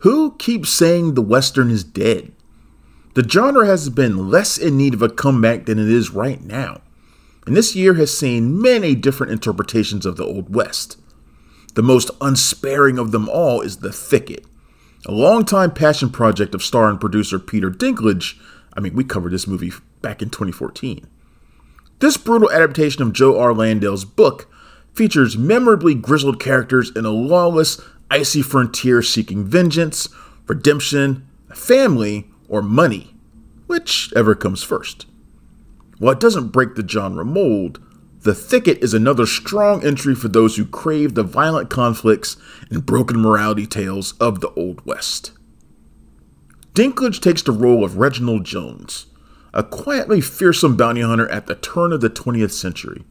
Who keeps saying the Western is dead? The genre has been less in need of a comeback than it is right now, and this year has seen many different interpretations of the Old West. The most unsparing of them all is The Thicket, a longtime passion project of star and producer Peter Dinklage. We covered this movie back in 2014. This brutal adaptation of Joe R. Landale's book features memorably grizzled characters in a lawless, icy frontier seeking vengeance, redemption, family, or money, whichever comes first. While it doesn't break the genre mold, The Thicket is another strong entry for those who crave the violent conflicts and broken morality tales of the Old West. Dinklage takes the role of Reginald Jones, a quietly fearsome bounty hunter at the turn of the 20th century.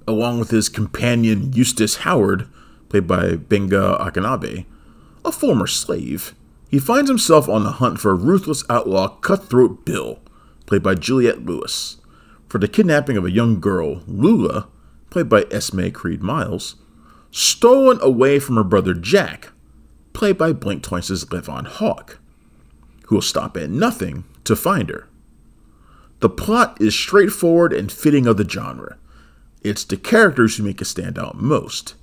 Along with his companion Eustace Howard, played by Gbenga Akinnagbe, a former slave, he finds himself on the hunt for ruthless outlaw Cutthroat Bill, played by Juliette Lewis, for the kidnapping of a young girl, Lula, played by Esme Miles, stolen away from her brother Jack, played by Blink Twice's Levon Hawke, who will stop at nothing to find her. The plot is straightforward and fitting of the genre. It's the characters who make it stand out most,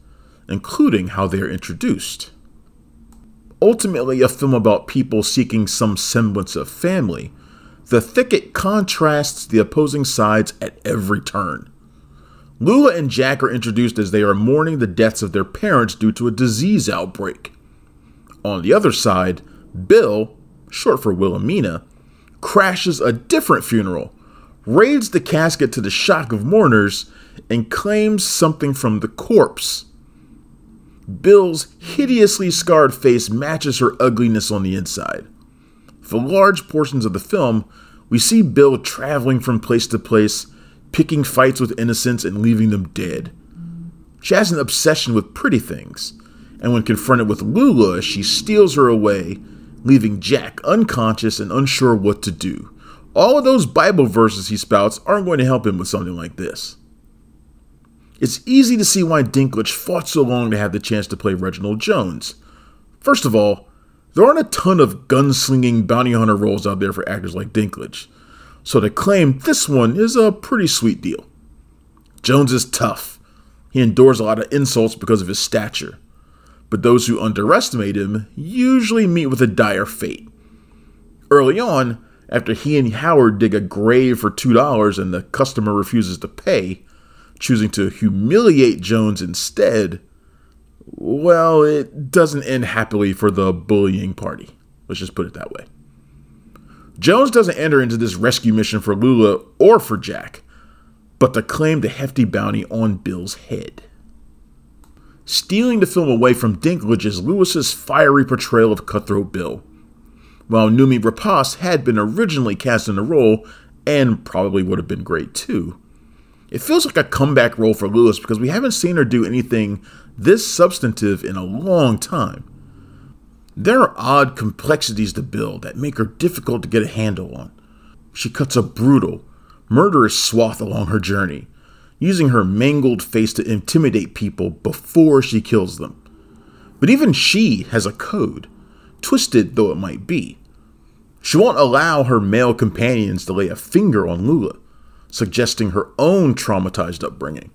including how they are introduced. Ultimately a film about people seeking some semblance of family, The Thicket contrasts the opposing sides at every turn. Lula and Jack are introduced as they are mourning the deaths of their parents due to a disease outbreak. On the other side, Bill, short for Wilhelmina, crashes a different funeral, raids the casket to the shock of mourners, and claims something from the corpse. Bill's hideously scarred face matches her ugliness on the inside. For large portions of the film, we see Bill traveling from place to place, picking fights with innocents and leaving them dead. She has an obsession with pretty things, and when confronted with Lula, she steals her away, leaving Jack unconscious and unsure what to do. All of those Bible verses he spouts aren't going to help him with something like this. It's easy to see why Dinklage fought so long to have the chance to play Reginald Jones. First of all, there aren't a ton of gunslinging bounty hunter roles out there for actors like Dinklage, so to claim this one is a pretty sweet deal. Jones is tough. He endures a lot of insults because of his stature, but those who underestimate him usually meet with a dire fate. Early on, after he and Howard dig a grave for $2 and the customer refuses to pay, choosing to humiliate Jones instead, well, it doesn't end happily for the bullying party. Let's just put it that way. Jones doesn't enter into this rescue mission for Lula or for Jack, but to claim the hefty bounty on Bill's head. Stealing the film away from Dinklage is Lewis's fiery portrayal of Cutthroat Bill. While Noomi Rapace had been originally cast in the role, and probably would have been great too, it feels like a comeback role for Lewis because we haven't seen her do anything this substantive in a long time. There are odd complexities to Bill that make her difficult to get a handle on. She cuts a brutal, murderous swath along her journey, using her mangled face to intimidate people before she kills them. But even she has a code, twisted though it might be. She won't allow her male companions to lay a finger on Lula, suggesting her own traumatized upbringing.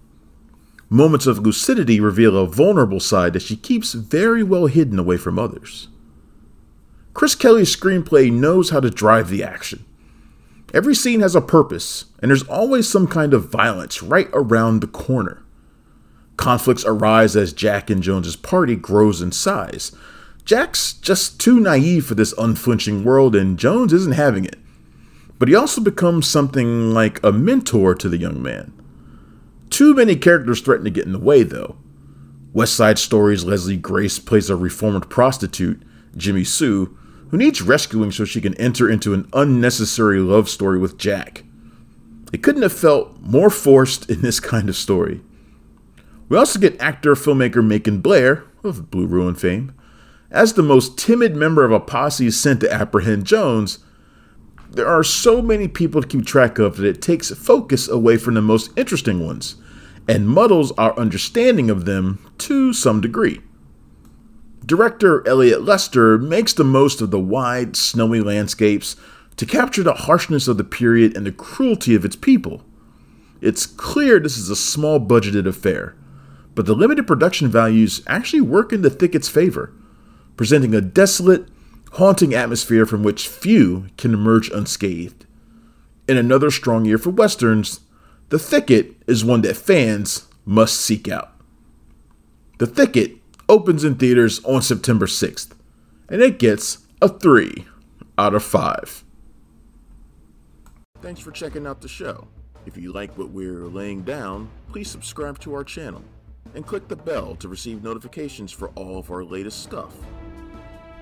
Moments of lucidity reveal a vulnerable side that she keeps very well hidden away from others. Chris Kelly's screenplay knows how to drive the action. Every scene has a purpose, and there's always some kind of violence right around the corner. Conflicts arise as Jack and Jones's party grows in size. Jack's just too naive for this unflinching world, and Jones isn't having it. But he also becomes something like a mentor to the young man. Too many characters threaten to get in the way, though. West Side Story's Leslie Grace plays a reformed prostitute, Jimmy Sue, who needs rescuing so she can enter into an unnecessary love story with Jack. It couldn't have felt more forced in this kind of story. We also get actor-filmmaker Macon Blair, of Blue Ruin fame, as the most timid member of a posse sent to apprehend Jones. There are so many people to keep track of that it takes focus away from the most interesting ones, and muddles our understanding of them to some degree. Director Elliot Lester makes the most of the wide, snowy landscapes to capture the harshness of the period and the cruelty of its people. It's clear this is a small-budgeted affair, but the limited production values actually work in the Thicket's favor, presenting a desolate, haunting atmosphere from which few can emerge unscathed. In another strong year for Westerns, The Thicket is one that fans must seek out. The Thicket opens in theaters on September 6th, and it gets a 3 out of 5. Thanks for checking out the show. If you like what we're laying down, please subscribe to our channel and click the bell to receive notifications for all of our latest stuff.